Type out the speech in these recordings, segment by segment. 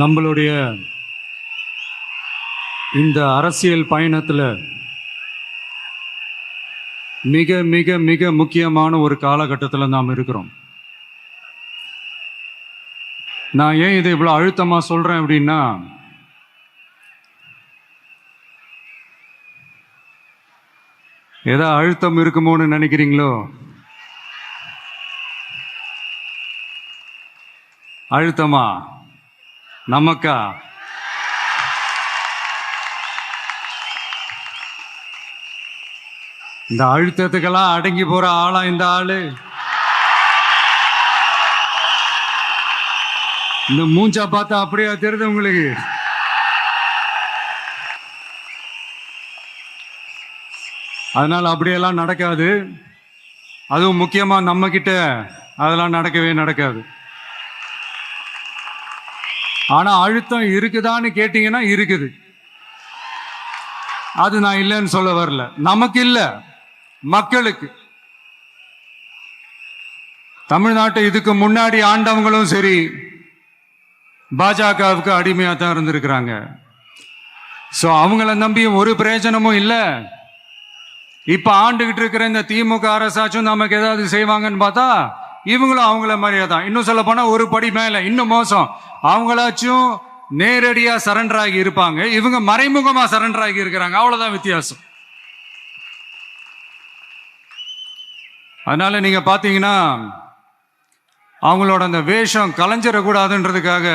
நம்மளுடைய இந்த அரசியல் பயணத்தில் மிக மிக மிக முக்கியமான ஒரு காலகட்டத்தில் நாம் இருக்கிறோம். நான் ஏன் இதை இவ்வளோ அழுத்தமாக சொல்கிறேன் அப்படின்னா, ஏதோ அழுத்தம் இருக்குமோன்னு நினைக்கிறீங்களோ? அழுத்தமா நமக்கா? இந்த அழுத்தத்துக்கெல்லாம் அடங்கி போற ஆளா இந்த ஆளு? இந்த மூஞ்சா பார்த்தா அப்படியே தெரியுது உங்களுக்கு? அதனால அப்படியெல்லாம் நடக்காது. அதுவும் முக்கியமா நம்ம கிட்ட அதெல்லாம் நடக்கவே நடக்காது. ஆனா அழுத்தம் இருக்குதான்னு கேட்டீங்கன்னா இருக்குது. அது நான் இல்லைன்னு சொல்ல வரல. நமக்கு இல்ல, மக்களுக்கு. தமிழ்நாட்டை இதுக்கு முன்னாடி ஆண்டவங்களும் சரி பாஜகவுக்கு அடிமையா தான் இருந்திருக்கிறாங்க. சோ அவங்கள நம்பி ஒரு பிரயோஜனமும் இல்லை. இப்ப ஆண்டுகிட்டு இருக்கிற இந்த திமுக அரசாச்சும் நமக்கு ஏதாவது செய்வாங்கன்னு பார்த்தா இவங்களும் அவங்கள மாதிரியே தான். இன்னும் சொல்ல போனா ஒரு படி மேல, இன்னும் மோசம். அவங்களாச்சும் நேரடியா சரண்டர் ஆகி இருப்பாங்க, இவங்க மறைமுகமா சரண்டர் ஆகி இருக்கிறாங்க. அவ்வளவுதான் வித்தியாசம். அதனால நீங்க பாத்தீங்கன்னா அவங்களோட அந்த வேஷம் கலைஞ்சிடக்கூடாதுன்றதுக்காக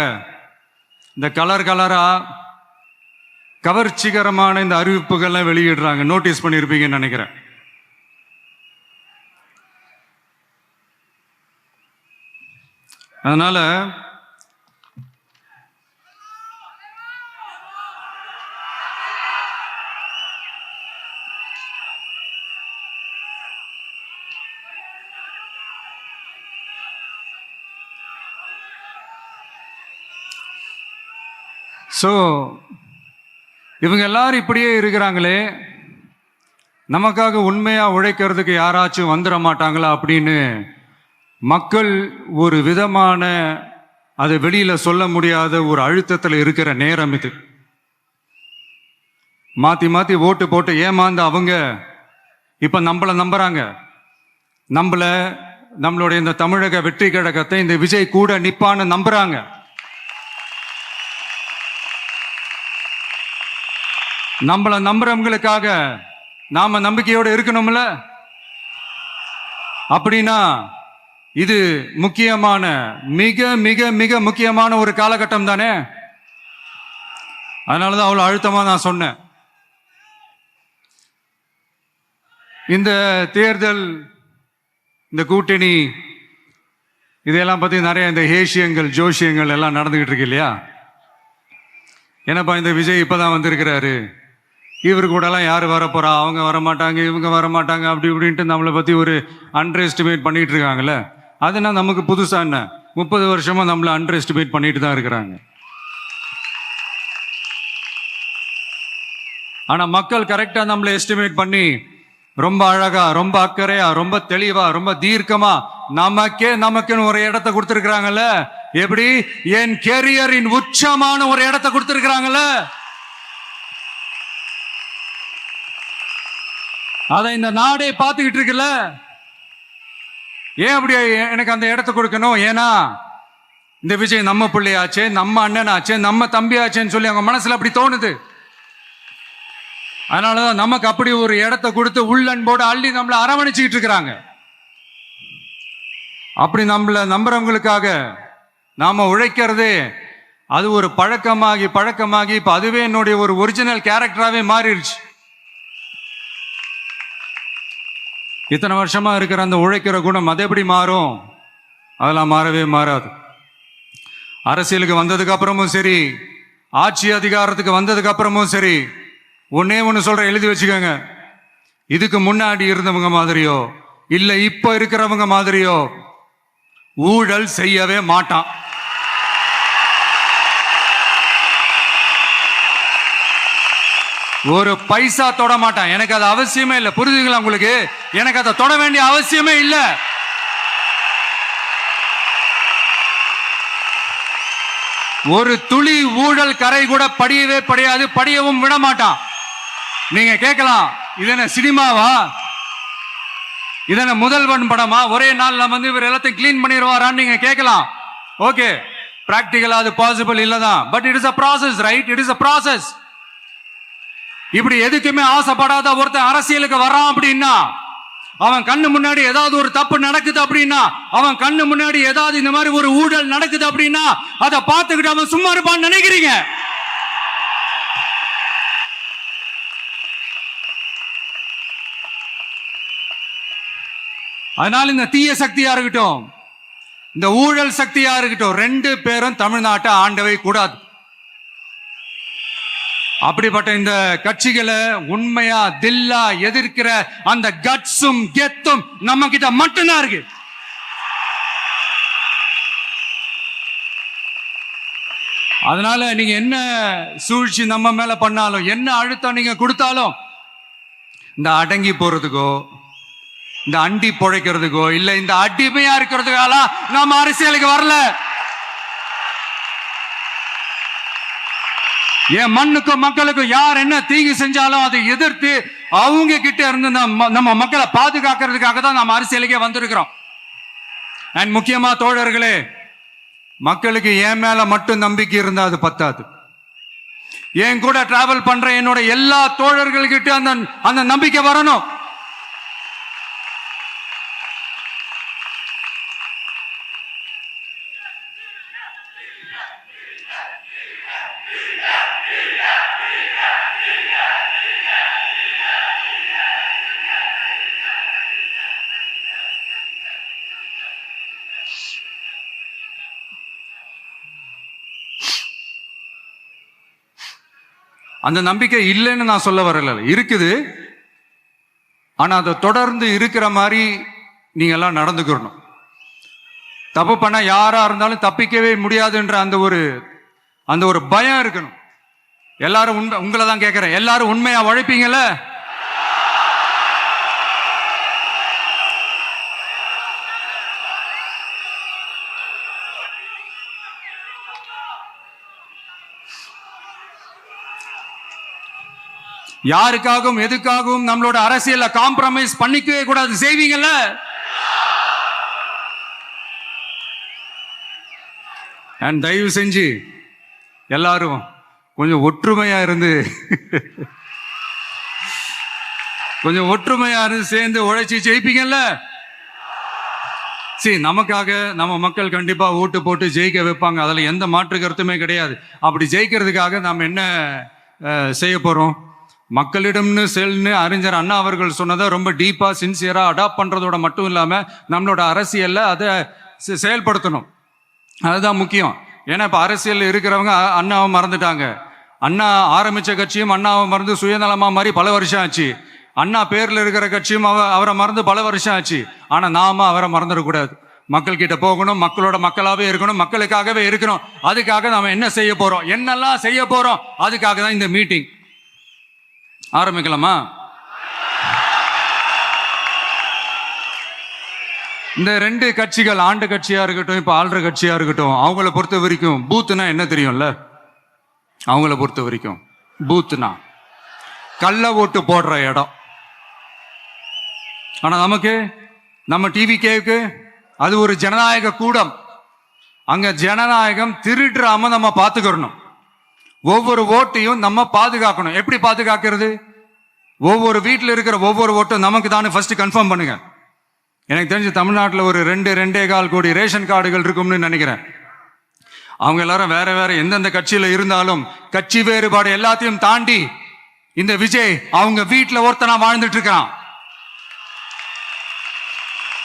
இந்த கலர் கலரா கவர்ச்சிகரமான இந்த அறிவிப்புகள்லாம் வெளியிடுறாங்க. நோட்டீஸ் பண்ணியிருப்பீங்கன்னு நினைக்கிறேன். அதனால இவங்க எல்லாரும் இப்படியே இருக்கிறாங்களே, நமக்காக உண்மையா உழைக்கிறதுக்கு யாராச்சும் வந்துட மாட்டாங்களா அப்படின்னு மக்கள் ஒரு விதமான அதை வெளியில சொல்ல முடியாத ஒரு அழுத்தத்தில் இருக்கிற நேரம் இது. மாத்தி மாத்தி ஓட்டு போட்டு ஏமாந்து அவங்க இப்ப நம்மள நம்புறாங்க. நம்மளுடைய இந்த தமிழக வெற்றி கழகத்தை இந்த விஜய் கூட நிப்பான்னு நம்புறாங்க. நம்மள நம்புறவங்களுக்காக நாம நம்பிக்கையோடு இருக்கணும்ல. அப்படின்னா இது முக்கியமான, மிக மிக மிக முக்கியமான ஒரு காலகட்டம் தானே. அதனாலதான் அவ்வளவு அழுத்தமா நான் சொன்னேன். இந்த தேர்தல், இந்த கூட்டணி, இதெல்லாம் பத்தி நிறைய இந்த ஹேஷியங்கள் ஜோஷியங்கள் எல்லாம் நடந்துகிட்டு இருக்கு இல்லையா? என்னப்பா இந்த விஜய் இப்பதான் வந்திருக்கிறாரு, இவரு கூட எல்லாம் யாரு வரப்போறா, அவங்க வரமாட்டாங்க, இவங்க வரமாட்டாங்க, அப்படி இப்படின்ட்டு நம்மளை பத்தி ஒரு அண்டர் எஸ்டிமேட் பண்ணிட்டு இருக்காங்கல்ல. அதுனா நமக்கு புதுசா என்ன? 30 வருஷமா நம்மளை அண்டர் எஸ்டிமேட் பண்ணிட்டு தான் இருக்கிறாங்க. ஆனா மக்கள் கரெக்டா நம்மளை எஸ்டிமேட் பண்ணி ரொம்ப அழகா, ரொம்ப அக்கறையா, ரொம்ப தெளிவா, ரொம்ப தீர்க்கமா நமக்குன்னு ஒரு இடத்தை கொடுத்திருக்கிறாங்கல்ல. எப்படி? என் கேரியரின் உச்சமான ஒரு இடத்தை கொடுத்திருக்கிறாங்கல்ல. அதை இந்த நாடே பார்த்துக்கிட்டு இருக்குல்ல. ஏன் அப்படி எனக்கு அந்த இடத்தை கொடுக்கணும்? ஏன்னா இந்த விஜய் நம்ம பிள்ளையாச்சே, நம்ம அண்ணனாச்சே, நம்ம தம்பியாச்சேன்னு சொல்லி அவங்க மனசுல அப்படி தோணுது. அதனாலதான் நமக்கு அப்படி ஒரு இடத்தை கொடுத்து உள்ளன்போடு அள்ளி நம்மளை அரவணைச்சுக்கிட்டு இருக்கிறாங்க. அப்படி நம்மள நம்புறவங்களுக்காக நாம உழைக்கிறதே அது ஒரு பழக்கமாகி இப்ப அதுவே என்னுடைய ஒரு ஒரிஜினல் கேரக்டராகவே மாறிடுச்சு. இத்தனை வருஷமா இருக்கிற அந்த உழைக்கிற குணம் அது எப்படி மாறும்? அதெல்லாம் மாறவே மாறாது. அரசியலுக்கு வந்ததுக்கு அப்புறமும் சரி, ஆட்சி அதிகாரத்துக்கு வந்ததுக்கு அப்புறமும் சரி, ஒன்னே ஒன்று சொல்ற, எழுதி வச்சுக்கோங்க. இதுக்கு முன்னாடி இருந்தவங்க மாதிரியோ இல்ல இப்ப இருக்கிறவங்க மாதிரியோ ஊழல் செய்யவே மாட்டான். ஒரு பைசா தொட மாட்டான். எனக்கு அது அவசியமே இல்லை. புரியுதுங்களா உங்களுக்கு? எனக்கு அதை தொட வேண்டிய அவசியமே இல்லை. ஒரு துளி ஊழல் கரை கூட படியவே படியாது, படியவும் விட மாட்டான். நீங்க கேட்கலாம், இது என்ன சினிமாவா? இது என்ன முதல்வன் படமா? ஒரே நாள்ல வந்து இவர் எல்லாத்தையும் கிளீன் பண்ணிடுவாரான்னு நீங்க கேட்கலாம். ஓகே, பிராக்டிகலா அது பாசிபிள் இல்லதான். But it is a process, right? It is a process. இப்படி எதுக்குமே ஆசைப்படாத ஒருத்தன் அரசியலுக்கு வரான் அப்படின்னா, அவன் கண்ணு முன்னாடி ஏதாவது ஒரு தப்பு நடக்குது அப்படின்னா, அவன் கண்ணு முன்னாடி ஏதாவது இந்த மாதிரி ஒரு ஊழல் நடக்குது அப்படின்னா, அதை பார்த்துக்கிட்டு அவன் சும்மா இருப்பான்னு நினைக்கிறீங்க? அதனால இந்த தீய சக்தியா இருக்கட்டும், இந்த ஊழல் சக்தியா இருக்கட்டும், ரெண்டு பேரும் தமிழ்நாட்டை ஆண்டவை கூடாது. அப்படிப்பட்ட இந்த கட்சிகளை உண்மையா தில்லா எதிர்க்கிற அந்த கட்ஸும் கெத்தும் நம்ம கிட்ட மட்டும்தான் இருக்கு. அதனால நீங்க என்ன சூழ்ச்சி நம்ம மேல பண்ணாலும், என்ன அழுத்தம் நீங்க கொடுத்தாலும், இந்த அடங்கி போறதுக்கோ, இந்த அண்டி பொழைக்கிறதுக்கோ, இல்ல இந்த அடிமையா இருக்கிறதுக்கால நம்ம அரசியலுக்கு வரல. என் மண்ணுக்கும் மக்களுக்கும் யார் என்ன தீங்கு செஞ்சாலும் அதை எதிர்த்து அவங்க கிட்ட இருந்து நம்ம மக்களை பாதுகாக்கிறதுக்காக தான் நம்ம அரசியலுக்கே வந்திருக்கிறோம். அண்ட் முக்கியமா தோழர்களே, மக்களுக்கு என் மேல மட்டும் நம்பிக்கை இருந்தா அது பத்தாது. என் கூட டிராவல் பண்ற என்னோட எல்லா தோழர்கள்கிட்ட அந்த நம்பிக்கை வரணும். அந்த நம்பிக்கை இல்லைன்னு நான் சொல்ல வரல, இருக்குது. ஆனா அதை தொடர்ந்து இருக்கிற மாதிரி நீங்க எல்லாம் நடந்துக்கணும். தப்பு பண்ண யாரா இருந்தாலும் தப்பிக்கவே முடியாதுன்ற அந்த ஒரு பயம் இருக்கணும். எல்லாரும் உங்களை தான் கேட்கிறேன், எல்லாரும் உண்மையா உழைப்பீங்கல்ல? யாருக்காகவும் எதுக்காகவும் நம்மளோட அரசியல காம்ப்ரமைஸ் பண்ணிக்கவே கூடாது. செய்வீங்கல்ல? அண்ட் தயவு செஞ்சு எல்லாரும் கொஞ்சம் ஒற்றுமையா இருந்து சேர்ந்து உழைச்சி ஜெயிப்பீங்கல்ல? சரி, நமக்காக நம்ம மக்கள் கண்டிப்பா ஓட்டு போட்டு ஜெயிக்க வைப்பாங்க, அதுல எந்த மாற்று கருத்துமே கிடையாது. அப்படி ஜெயிக்கிறதுக்காக நாம் என்ன செய்ய போறோம்? மக்களிடம்னு செல்னு அறிஞர் அண்ணா அவர்கள் சொன்னதை ரொம்ப டீப்பா சின்சியரா அடாப்ட் பண்றதோட மட்டும் இல்லாம நம்மளோட அரசியல்ல அதை செயல்படுத்தணும். அதுதான் முக்கியம். ஏன்னா இப்ப அரசியல் இருக்கிறவங்க அண்ணாவை மறந்துட்டாங்க. அண்ணா ஆரம்பிச்ச கட்சியும் அண்ணாவை மறந்து சுயநலமா மாதிரி பல வருஷம் ஆச்சு. அண்ணா பேர்ல இருக்கிற கட்சியும் அவரை மறந்து பல வருஷம் ஆச்சு. ஆனா நாம அவரை மறந்துடக்கூடாது. மக்கள் கிட்ட போகணும், மக்களோட மக்களாவே இருக்கணும், மக்களுக்காகவே இருக்கணும். அதுக்காக நாம என்ன செய்ய போறோம், என்னெல்லாம் செய்ய போறோம், அதுக்காக தான் இந்த மீட்டிங். ஆரம்பிக்கலாமா? இந்த ரெண்டு கட்சிகள், ஆண்டு கட்சியா இருக்கட்டும், இப்ப ஆள்ற கட்சியா இருக்கட்டும், அவங்கள பொறுத்த வரைக்கும் பூத்துனா என்ன தெரியும்ல? அவங்கள பொறுத்த வரைக்கும் பூத்துனா கள்ள ஓட்டு போடுற இடம். ஆனா நமக்கு, நம்ம டிவிகேவுக்கு அது ஒரு ஜனநாயக கூடம். அங்க ஜனநாயகம் திருடுறாம நம்ம பாத்துக்கணும். ஒவ்வொரு ஓட்டையும் நம்ம பாதுகாக்கணும். எப்படி பாதுகாக்கிறது? ஒவ்வொரு வீட்டில் இருக்கிற ஒவ்வொரு ஓட்டும் நமக்கு தானே ஃபர்ஸ்ட் கன்ஃபார்ம் பண்ணுங்க. எனக்கு தெரிஞ்சு தமிழ்நாட்டில் ஒரு 2.25 கோடி ரேஷன் கார்டுகள் இருக்கும்னு நினைக்கிறேன். அவங்க எல்லாரும் வேற வேற எந்தெந்த கட்சியில இருந்தாலும் கட்சி வேறுபாடு எல்லாத்தையும் தாண்டி இந்த விஜய் அவங்க வீட்டில் ஒருத்தனா வாழ்ந்துட்டு இருக்கான்.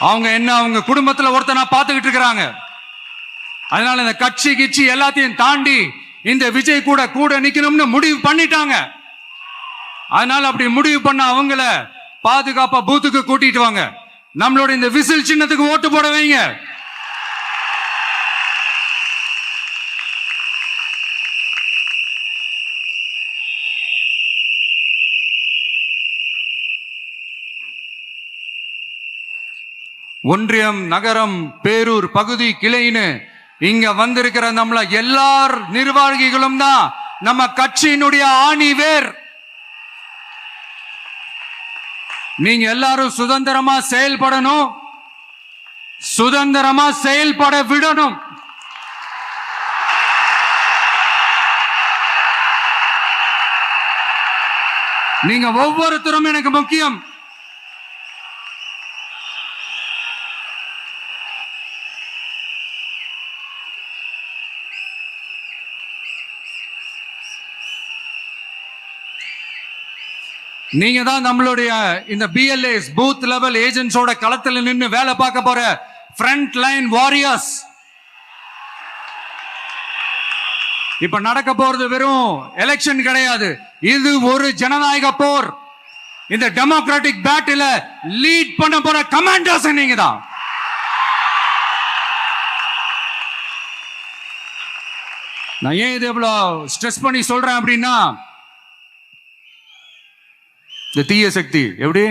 அவங்க குடும்பத்துல ஒருத்தனா பார்த்துக்கிட்டு இருக்கிறாங்க. அதனால இந்த கட்சி கிச்சி எல்லாத்தையும் தாண்டி இந்த விஜய் கூட நிக்கணும்னு முடிவு பண்ணிட்டாங்க. அதனால அப்படி முடிவு பண்ண அவங்கள பாதுகாப்பா பூத்துக்கு கூட்டிட்டு வாங்க. நம்மளோட இந்த விசில் சின்னத்துக்கு ஓட்டு போட வைங்க. ஒன்றியம், நகரம், பேரூர், பகுதி, கிளைன்னு இங்க வந்திருக்கிற நம்மள எல்லார் நிர்வாகிகளும் தான் நம்ம கட்சியினுடைய ஆணி வேர். நீங்க எல்லாரும் சுதந்திரமா செயல்படணும், சுதந்திரமா செயல்பட விடணும். நீங்க ஒவ்வொருத்தரும் எனக்கு முக்கியம். நீங்க தான் நம்மளுடைய இந்த BLAs பூத் லெவல் ஏஜென்ட்ஸோட களத்தில் நின்று வேலை பார்க்க போற ஃப்ரண்ட் லைன் வாரியர்ஸ். இப்ப நடக்க போறது வெறும் எலெக்ஷன் கிடையாது, இது ஒரு ஜனநாயக போர். இந்த டெமோக்ராட்டிக் பேட்டில லீட் பண்ண போற கமாண்டர்ஸ் நீங்க தான். நான் ஏன் இது எவ்வளவு ஸ்ட்ரெஸ் பண்ணி சொல்றேன் அப்படின்னா, இந்த தீய சக்தி எப்படி,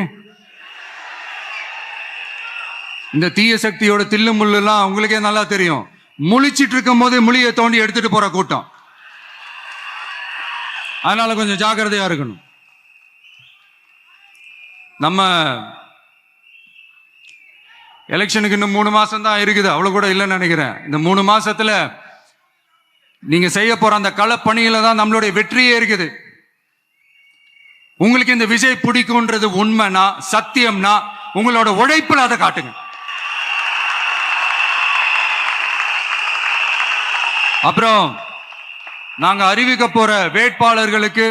இந்த தீய சக்தியோட தில்லு முள்ளுலாம் உங்களுக்கே நல்லா தெரியும். முழிச்சிட்டு இருக்கும் போது முழியை தோண்டி எடுத்துட்டு போற கூட்டம். அதனால கொஞ்சம் ஜாக்கிரதையா இருக்கணும். நம்ம எலெக்ஷனுக்கு இன்னும் 3 மாசம் தான் இருக்குது, அவ்வளவு கூட இல்லைன்னு நினைக்கிறேன். இந்த 3 மாசத்துல நீங்க செய்ய போற அந்த களப்பணியில தான் நம்மளுடைய வெற்றியே இருக்குது. உங்களுக்கு இந்த விஜய் பிடிக்கும்ன்றது உண்மைனா, சத்தியம்னா, உங்களோட உழைப்புல அதை காட்டுங்க. அப்புறம் நாங்க அறிவிக்க போற வேட்பாளர்களுக்கு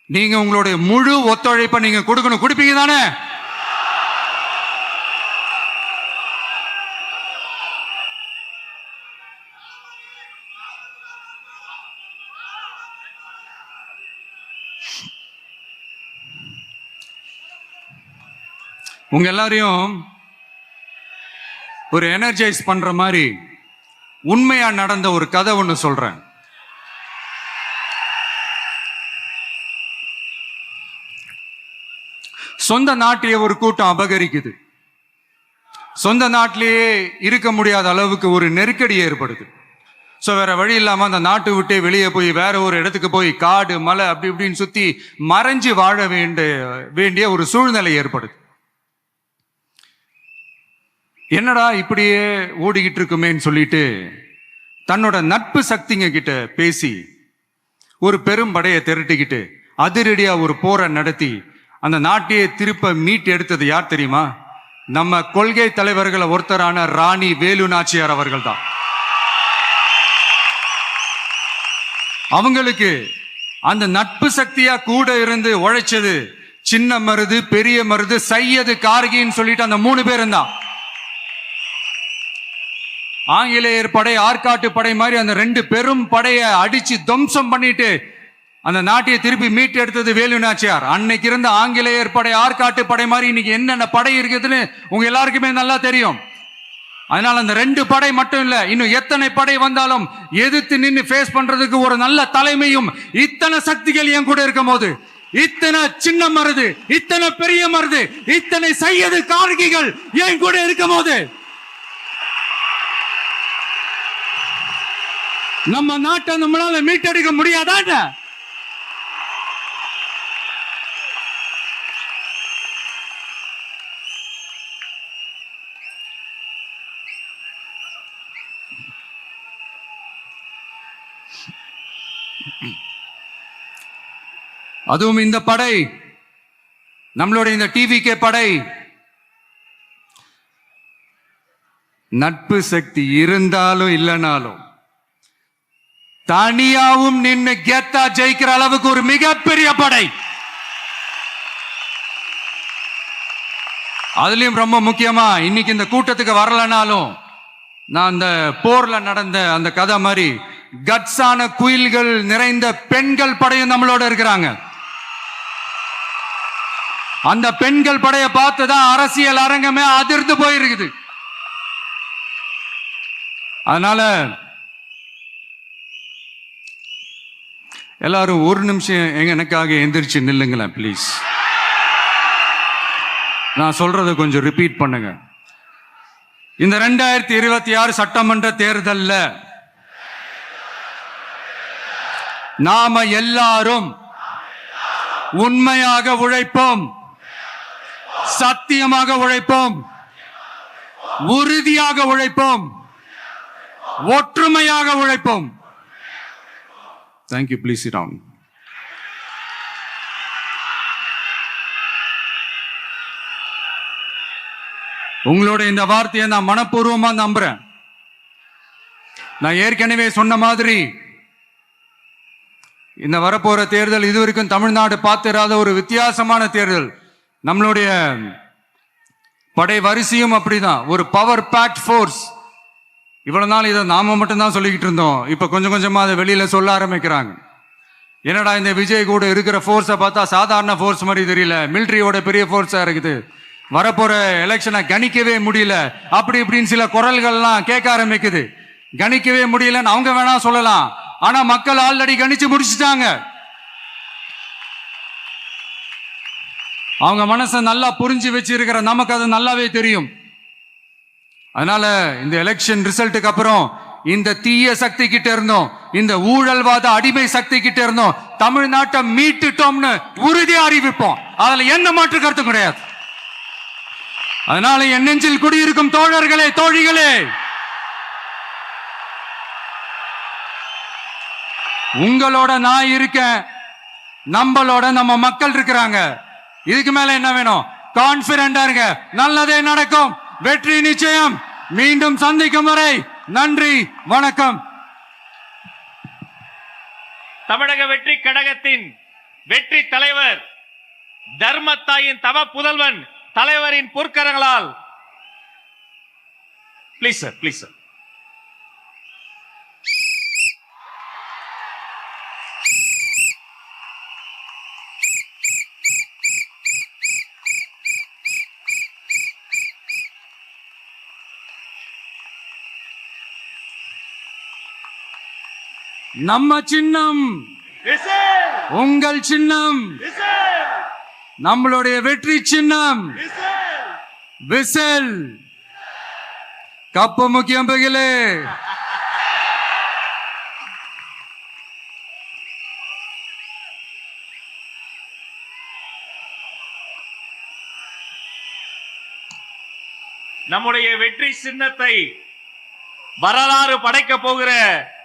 நீங்க உங்களுடைய முழு ஒத்துழைப்பை நீங்க கொடுக்கணும். கொடுப்பீங்க தானே? உங்க எல்லாரையும் ஒரு எனர்ஜைஸ் பண்ற மாதிரி உண்மையா நடந்த ஒரு கதை ஒண்ணு சொல்றேன். சொந்த நாட்டையே ஒரு கூட்டம் அபகரிக்குது. சொந்த நாட்டிலேயே இருக்க முடியாத அளவுக்கு ஒரு நெருக்கடி ஏற்படுது. ஸோ வேற வழி இல்லாம அந்த நாட்டை விட்டே வெளியே போய் வேற ஒரு இடத்துக்கு போய் காடு, மலை அப்படி இப்படின்னு சுத்தி மறைஞ்சு வாழ வேண்டிய ஒரு சூழ்நிலை ஏற்படுது. என்னடா இப்படியே ஓடிக்கிட்டு இருக்குமேன்னு சொல்லிட்டு தன்னோட நட்பு சக்திங்க கிட்ட பேசி ஒரு பெரும் படையை திரட்டிக்கிட்டு அதிரடியா ஒரு போரை நடத்தி அந்த நாட்டையே திருப்ப மீட்டு எடுத்தது யார் தெரியுமா? நம்ம கொள்கை தலைவர்களை ஒருத்தரான ராணி வேலு நாச்சியார் அவர்கள் தான். அவங்களுக்கு அந்த நட்பு சக்தியா கூட இருந்து உழைச்சது சின்ன மருது, பெரிய மருது, சையது, கார்கின்னு சொல்லிட்டு அந்த 3 பேரும் தான். ஆங்கிலேயர் படை, ஆற்காட்டு படை மாதிரி அந்த 2 பெரும் படையை அடிச்சு துவம்சம் பண்ணிட்டு அந்த நாட்டையை திருப்பி மீட்டு எடுத்தது வேலு நாச்சியார். அன்னைக்கு இருந்த ஆங்கிலேயர் படை, ஆற்காட்டு படை மாதிரி இன்னைக்கு என்னென்ன படை இருக்குதுன்னு உங்க எல்லாருக்குமே நல்லா தெரியும். அதனால அந்த 2 படை மட்டும் இல்ல, இன்னும் எத்தனை படை வந்தாலும் எதிர்த்து நின்று ஃபேஸ் பண்றதுக்கு ஒரு நல்ல தலைமையும் இத்தனை சக்திகள் என் கூட இருக்கும் போது, இத்தனை சின்ன மருது, இத்தனை பெரிய மருது, இத்தனை சையது, கார்கிகள் என் கூட இருக்கும் போது நம்ம நாட்டை நம்மளால மீட்டெடுக்க முடியாதாட்ட? அதுவும் இந்த படை, நம்மளுடைய இந்த TVK படை, நட்பு சக்தி இருந்தாலும் இல்லைனாலும் தனியாவும் நின்று கெத்தா ஜெயிக்கிற அளவுக்கு ஒரு மிகப்பெரிய படை. அதுலயும் ரொம்ப முக்கியமா இன்னைக்கு இந்த கூட்டத்துக்கு வரலனாலும் நான் அந்த போர்ல நடந்த அந்த கதை மாதிரி கட்ஸான குயில்கள் நிறைந்த பெண்கள் படையும் நம்மளோட இருக்கிறாங்க. அந்த பெண்கள் படையை பார்த்துதான் அரசியல் அரங்கமே அதிர்ந்து போயிருக்குது. அதனால எல்லாரும் ஒரு நிமிஷம் எனக்காக எந்திரிச்சு நில்லுங்களேன் ப்ளீஸ். நான் சொல்றதை கொஞ்சம் ரிப்பீட் பண்ணுங்க. இந்த 2026 சட்டமன்ற தேர்தல்ல நாம எல்லாரும் உண்மையாக உழைப்போம், சத்தியமாக உழைப்போம், உறுதியாக உழைப்போம், ஒற்றுமையாக உழைப்போம். தேங்க்யூ. Please sit down. உங்களோட இந்த வார்த்தையை நான் மனப்பூர்வமா நம்புறேன். நான் ஏற்கனவே சொன்ன மாதிரி இந்த வரப்போற தேர்தல் இதுவரைக்கும் தமிழ்நாடு பார்த்திராத ஒரு வித்தியாசமான தேர்தல். நம்மளுடைய படை வரிசையும் அப்படிதான், ஒரு பவர் பேக்ட் ஃபோர்ஸ். இவ்வளவு நாள் இதை நாம மட்டும்தான் சொல்லிக்கிட்டு இருந்தோம். இப்ப கொஞ்சம் கொஞ்சமா அதை வெளியில சொல்ல ஆரம்பிக்கிறாங்க. என்னடா இந்த விஜய் கூட இருக்கிற ஃபோர்ஸை பார்த்தா சாதாரண ஃபோர்ஸ் மாதிரி தெரியல, மிலிட்ரியோட பெரிய ஃபோர்ஸா இருக்குது, வரப்போற எலெக்ஷனை கணிக்கவே முடியல, அப்படி இப்படின்னு சில குரல்கள்லாம் கேட்க ஆரம்பிக்குது. கணிக்கவே முடியலன்னு அவங்க வேணா சொல்லலாம், ஆனா மக்கள் ஆல்ரெடி கணிச்சு முடிச்சுட்டாங்க. அவங்க மனசை நல்லா புரிஞ்சு வச்சிருக்கிற நமக்கு அது நல்லாவே தெரியும். அதனால இந்த எலெக்ஷன் ரிசல்ட்டுக்கு அப்புறம் இந்த தீய சக்தி கிட்ட இருந்தோம், இந்த ஊழல்வாத அடிமை சக்தி கிட்ட இருந்தோம், தமிழ்நாட்டை மீட்டுட்டோம்னு உறுதியா அறிவிப்போம். அதுல எந்த மாற்று கருத்து கிடையாது. அதனால என் நெஞ்சில் குடியிருக்கும் தோழர்களே, தோழிகளே, உங்களோட நான் இருக்கேன், நம்மளோட நம்ம மக்கள் இருக்கிறாங்க. இதுக்கு மேல என்ன வேணும்? கான்பிடண்டா இருங்க, நல்லதே நடக்கும், வெற்றி நிச்சயம். மீண்டும் சந்திக்கும் வரை நன்றி, வணக்கம். தமிழக வெற்றி கழகத்தின் வெற்றி தலைவர், தர்மத்தாயின் தவ புதல்வன், தலைவரின் பொற்கரங்களால் ப்ளீஸ் சார், ப்ளீஸ் சார். நம்ம சின்னம் உங்கள் சின்னம், நம்மளுடைய வெற்றி சின்னம் விசில். கப்பு முக்கியம் பகிலே. நம்முடைய வெற்றி சின்னத்தை வரலாறு படைக்க போகிற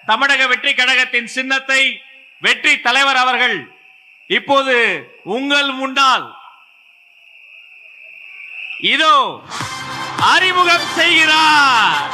தமிழக வெற்றி கழகத்தின் சின்னத்தை வெற்றி தலைவர் அவர்கள் இப்போது உங்கள் முன்னால் இதோ அறிமுகம் செய்கிறார்.